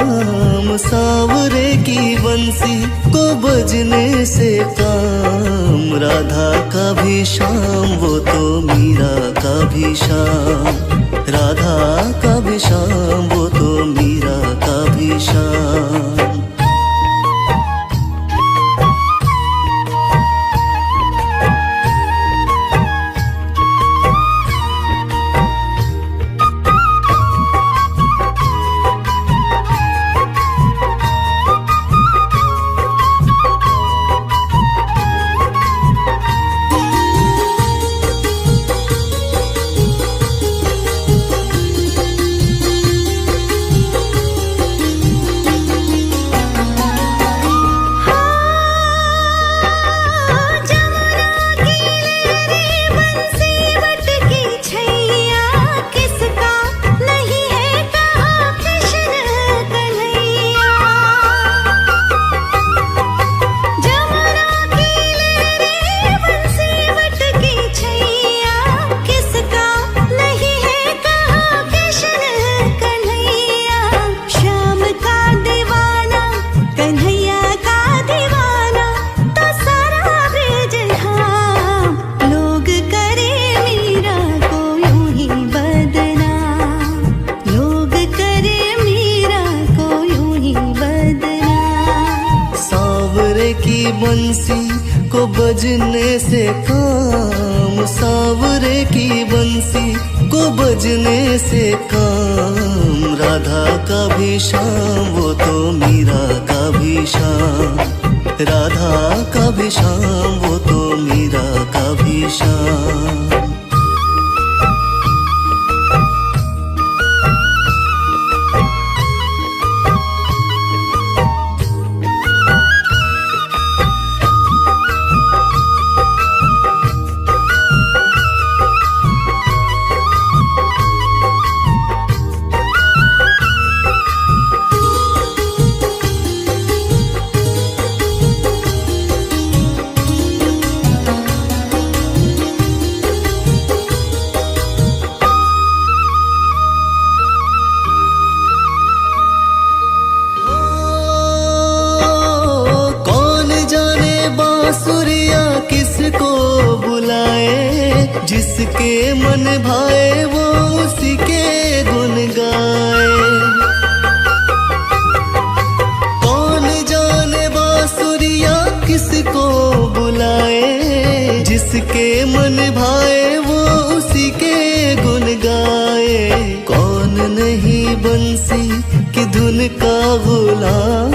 काम, सांवरे की बंसी को बजने से काम। राधा का भी श्याम वो तो मीरा का भी श्याम, राधा का भी श्याम वो तो मीरा का भी श्याम। बंसी को बजने से काम, सांवरे की बंसी को बजने से काम। राधा का भी श्याम वो तो मीरा का भी श्याम, राधा का भी श्याम वो तो मीरा का भी श्याम। बांसुरिया किसको बुलाए, जिसके मन भाए वो उसी के गुन गाए। कौन जाने बांसुरिया किसको बुलाए, जिसके मन भाए वो उसी के गुन गाए। कौन नहीं बंसी की धुन का गुलाम,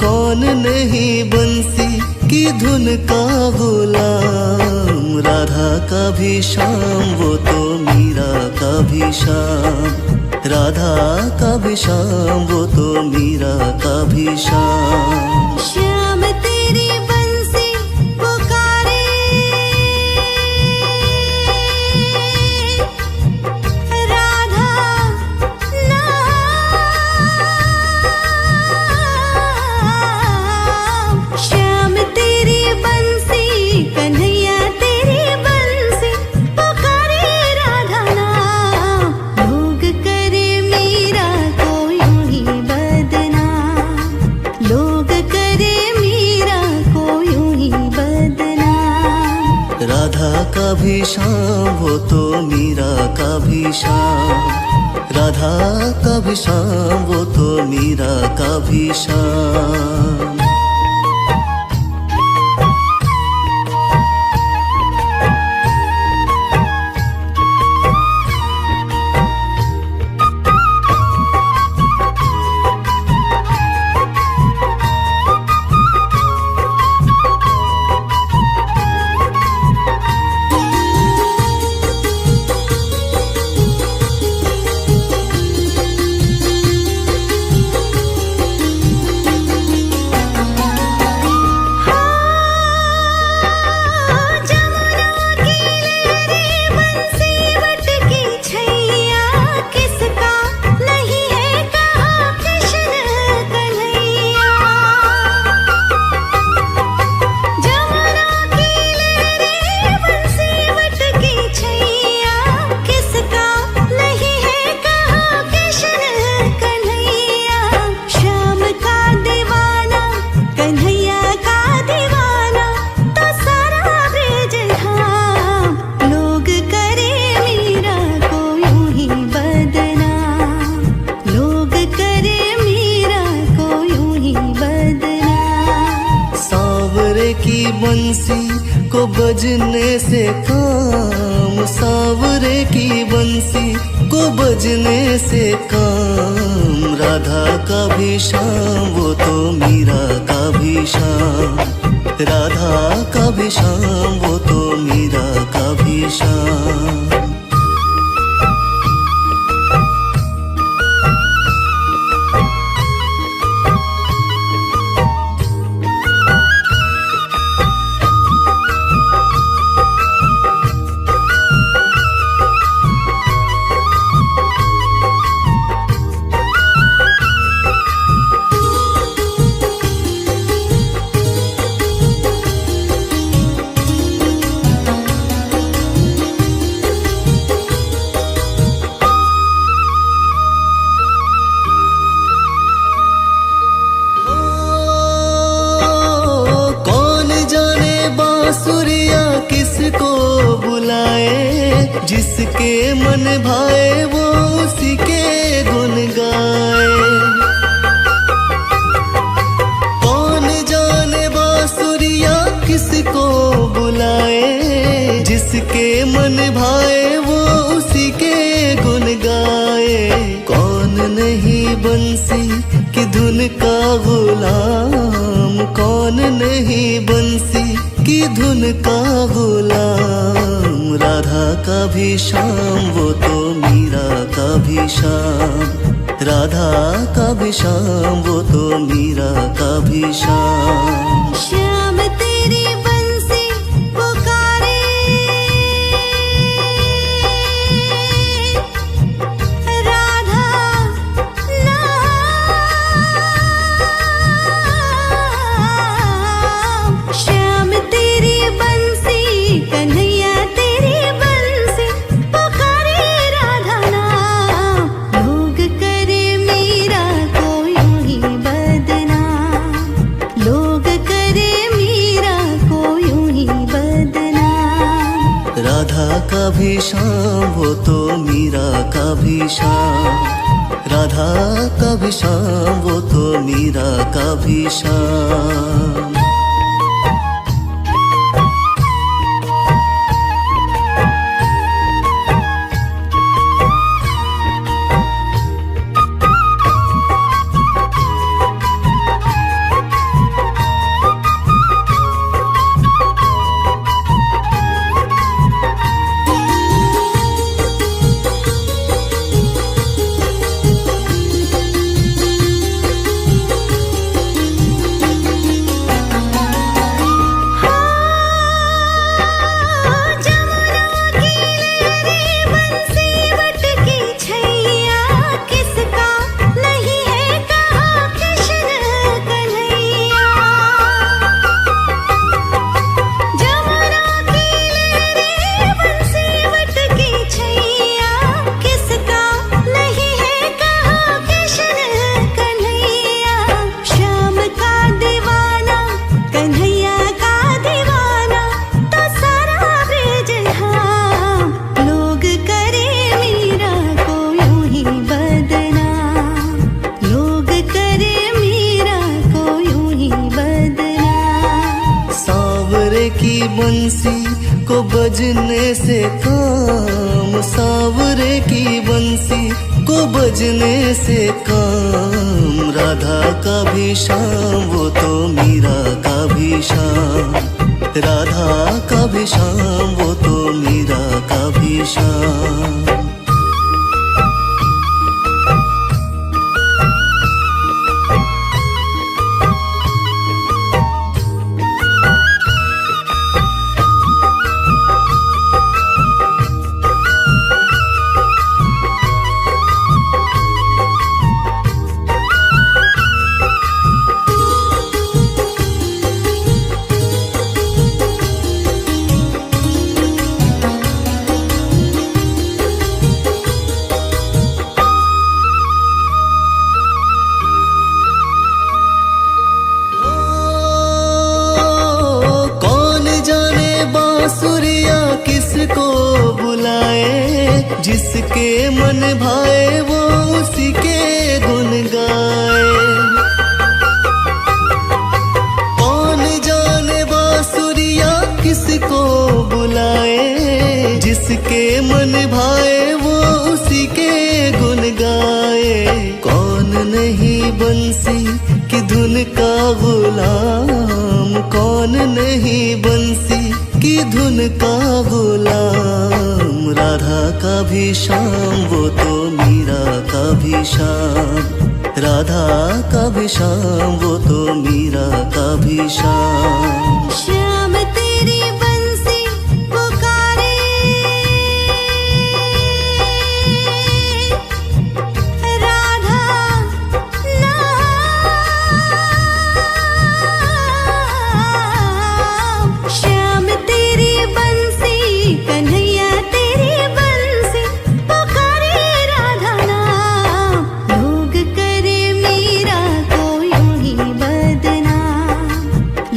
कौन नहीं बंसी की धुन का गुलाम। राधा का भी श्याम वो तो मीरा का भी श्याम, राधा का भी श्याम वो तो मीरा का भी श्याम। श्याम तेरी बंसी पुकारे, राधा ना श्याम तेरी बंसी, कन्हैया तेरी बंसी पुकारे राधा नाम। लोग करे मीरा को यूं ही बदनाम, लोग करे मीरा को यूं ही बदनाम। राधा का भी श्याम वो तो मीरा का भी श्याम, राधा का भी श्याम वो तो मीरा का भी श्याम। की बंसी को बजने से काम, सांवरे की बंसी को बजने से काम। राधा का भी श्याम वो तो मीरा का भी श्याम, राधा का भी श्याम वो तो मीरा का भी श्याम। बांसुरिया किसको बुलाए, जिसके मन भाए वो उसी के गुन गाए। कौन जाने बांसुरिया किसको बुलाए, जिसके मन भाए वो उसी के गुन गाए। कौन नहीं बंसी की धुन का गुलाम, कौन नहीं बंसी की धुन का गुलाम। राधा का भी श्याम वो तो मीरा का भी श्याम, राधा का भी श्याम वो तो मीरा का भी श्याम। श्याम तेरी बंसी पुकारे, राधा नाम। श्याम तेरी बंसी, कन्हैया तेरी बंसी पुकारे, राधा नाम। लोग करे मीरा को यूं ही बदनाम, लोग करे मीरा को यूं ही बदनाम। राधा का भी श्याम वो तो मीरा का भी श्याम, राधा का भी श्याम वो तो मीरा का भी श्याम। की बंसी को बजने से काम, सांवरे की बंसी को बजने से काम। राधा का भी श्याम वो तो मीरा का भी श्याम, राधा का भी श्याम वो तो मीरा का भी श्याम। बांसुरिया किसको बुलाए, जिसके मन भाए वो उसी के गुन गाए। कौन जाने बंसी की धुन का गुलाम, कौन नहीं बंसी की धुन का गुलाम। राधा का भी श्याम वो तो मीरा का भी श्याम, राधा का भी श्याम वो तो मीरा का भी श्याम। श्याम तेरी बंसी पुकारे, राधा नाम। श्याम तेरी बंसी, कन्हैया तेरी बंसी पुकारे, राधा नाम। लोग करे मीरा को यूं ही बदनाम,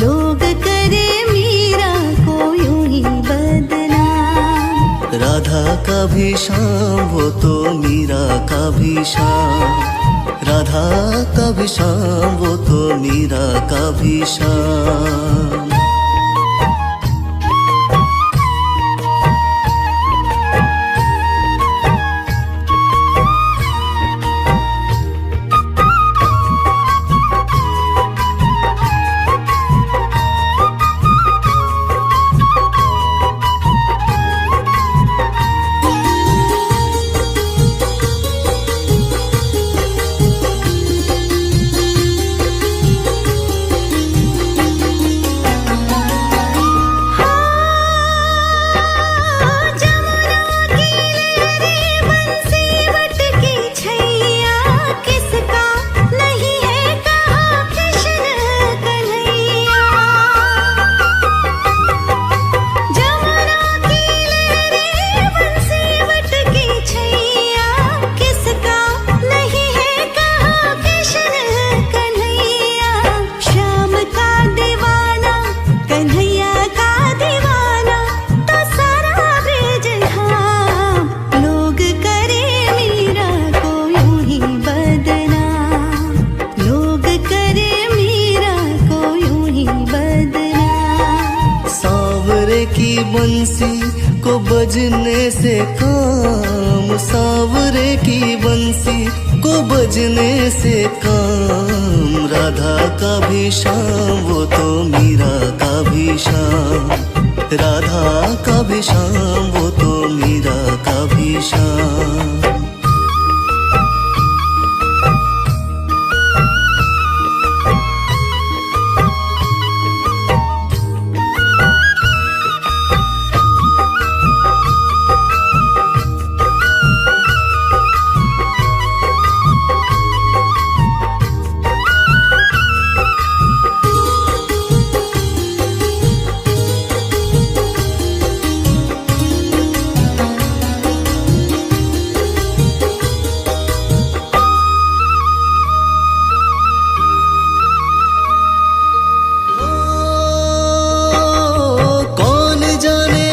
लोग करे मीरा को यूं ही बदनाम। राधा का भी श्याम वो तो मीरा का भी श्याम, राधा का भी श्याम वो तो मीरा का भी श्याम। की बंसी को बजने से काम, सांवरे की बंसी को बजने से काम। राधा का भी श्याम वो तो मीरा का भी श्याम, राधा का भी श्याम वो तो मीरा का भी श्याम।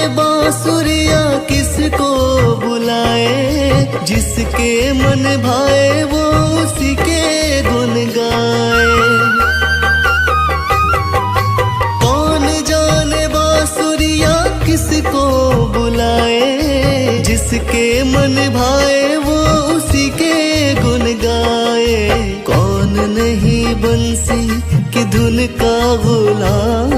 बांसुरिया किसको बुलाए, जिसके मन भाए वो उसी के गुन गाए। कौन जाने बांसुरिया किसको बुलाए, जिसके मन भाए वो उसी के गुन गाए। कौन नहीं बंसी की धुन का गुलाम,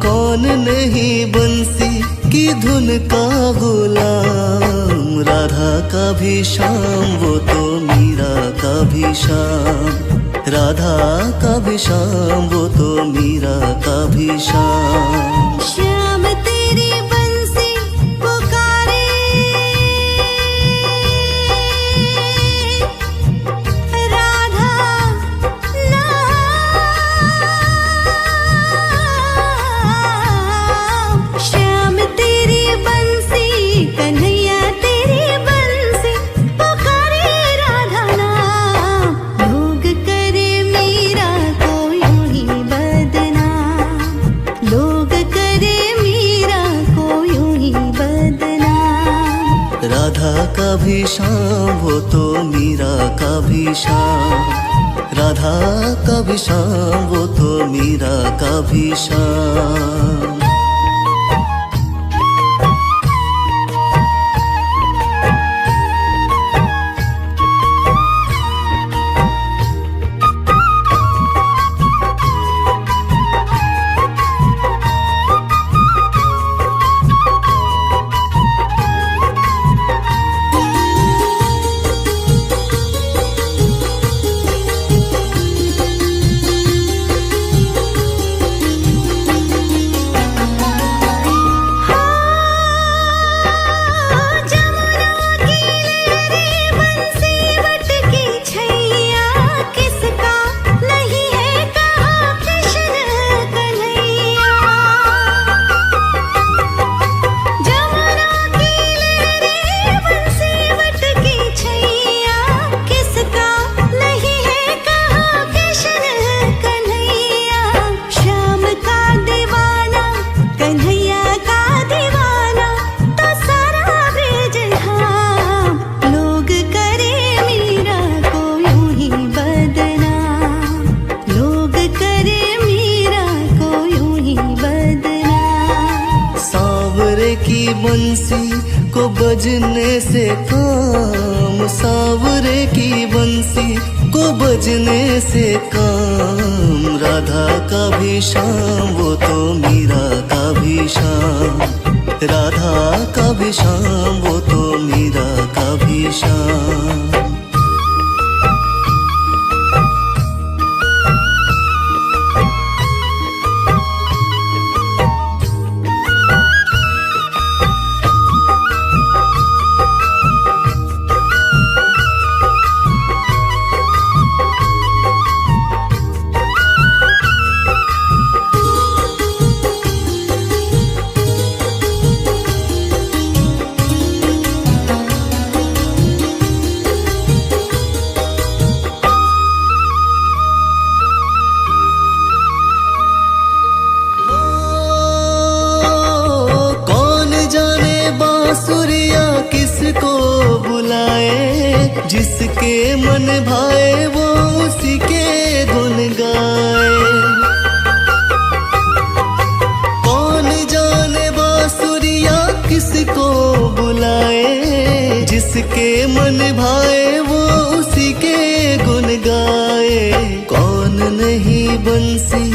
कौन नहीं बंसी की धुन का गुलाम। राधा का भी श्याम वो तो मीरा का भी श्याम, राधा का भी श्याम वो तो मीरा का भी श्याम। श्याम तेरी बंसी पुकारे, राधा नाम। श्याम तेरी बंसी, कन्हैया तेरी बंसी पुकारे, राधा नाम। लोग करे मीरा को यूं ही बदनाम, लोग करे मीरा को यूं ही बदनाम। राधा का भी श्याम वो तो मीरा का भी श्याम, राधा का भी श्याम वो तो मीरा का भी श्याम। बंसी को बजने से काम, सांवरे की बंसी को बजने से काम। राधा का भी शाम वो तो मीरा का भी शाम, राधा का भी शाम वो तो मीरा का भी शाम। बांसुरिया किसको बुलाए, जिसके मन भाए वो उसी के गुन गाए। कौन जाने बांसुरिया किसको बुलाए, जिसके मन भाए वो उसी के गुन गाए। कौन नहीं बंसी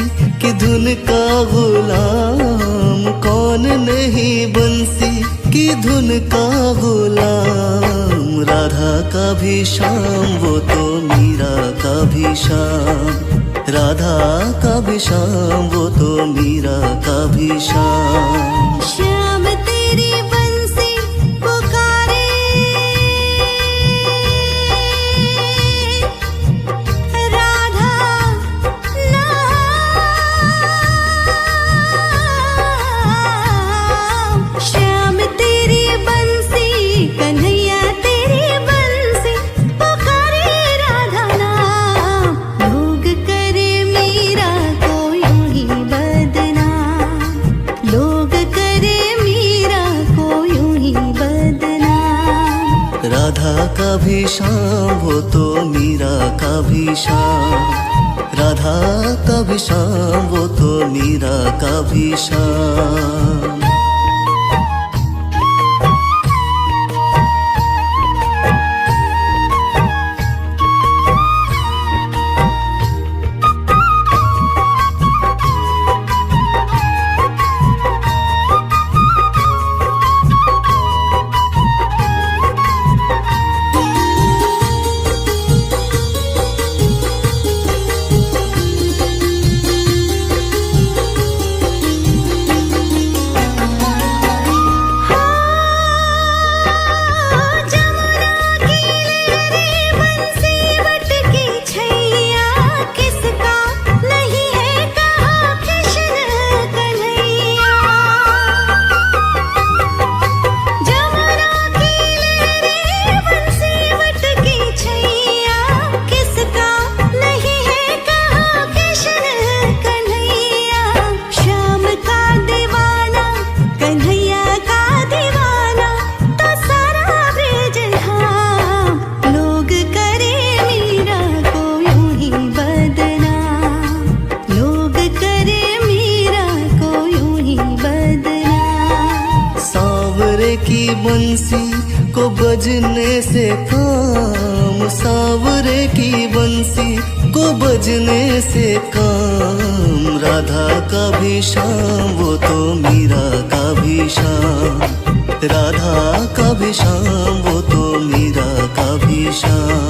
की धुन का गुलाम, कौन नहीं बंसी की धुन का गुलाम। राधा का भी शाम वो तो मीरा का भी शाम, राधा का भी शाम वो तो मीरा का भी शाम। श्याम तेरी बंसी पुकारे, राधा नाम। श्याम तेरी बंसी, कन्हैया तेरी बंसी पुकारे राधा नाम। लोग करे मीरा को यूं ही बदनाम, लोग करे मीरा को यूं ही बदनाम। राधा का भी शाम वो तो मीरा का भी शाम, राधा का भी शाम वो तो मीरा का भी शाम। की बंसी को बजने से काम, सांवरे की बंसी को बजने से काम। राधा का भी शाम वो तो मीरा का भी शाम, राधा का भी शाम वो तो मीरा का भी शाम।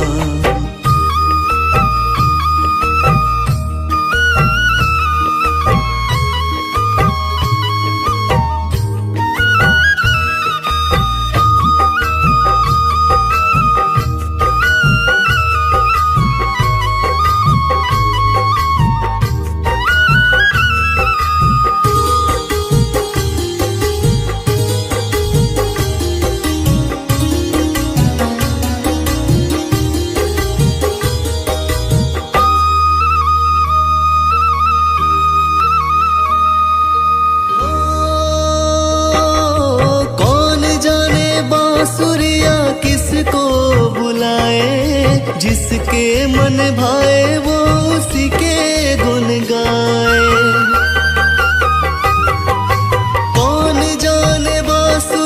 बांसुरिया किसको बुलाए, जिसके मन भाए वो उसी के गुन गाए। कौन जाने बांसुरिया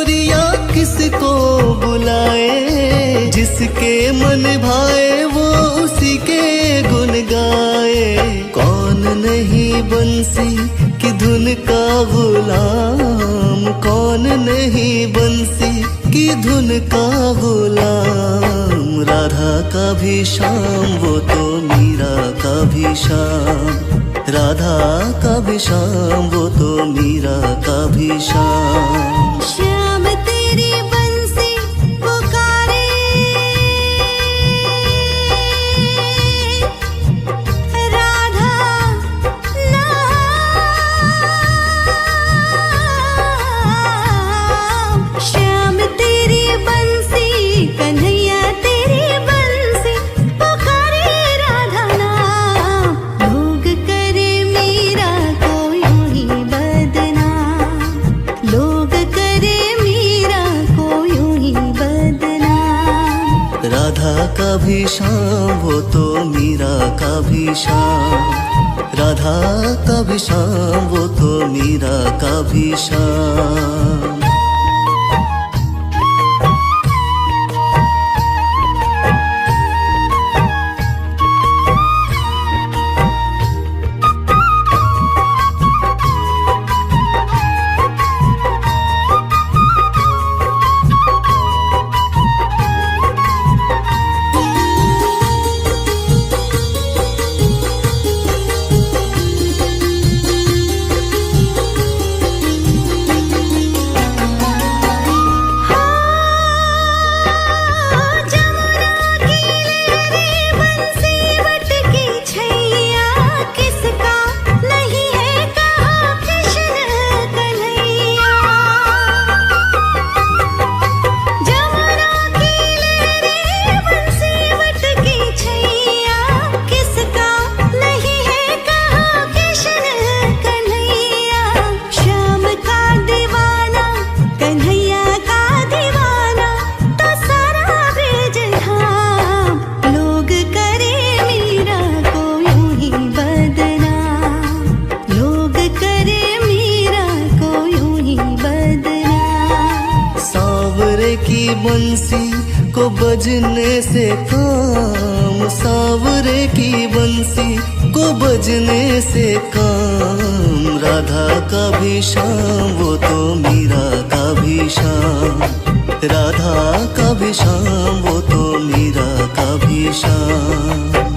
नहीं बंसी की धुन का गुलाम, कौन नहीं बंसी की धुन का गुलाम। राधा का भी श्याम वो तो मीरा का भी श्याम, राधा का भी श्याम वो तो मीरा का भी श्याम। श्याम तेरी बंसी पुकारे, राधा नाम। श्याम तेरी बंसी कन्हैया तेरी बंसी पुकारे राधा नाम। लोग करे मीरा को यूं ही बदनाम, लोग करे मीरा को यूं ही बदनाम। राधा का भी श्याम वो तो मीरा का भी श्याम, राधा का भी श्याम वो तो मीरा का भी श्याम। की बंसी को बजने से काम, सांवरे की बंसी को बजने से काम। राधा का भी श्याम वो तो मीरा का भी श्याम, राधा का भी श्याम वो तो मीरा का भी श्याम।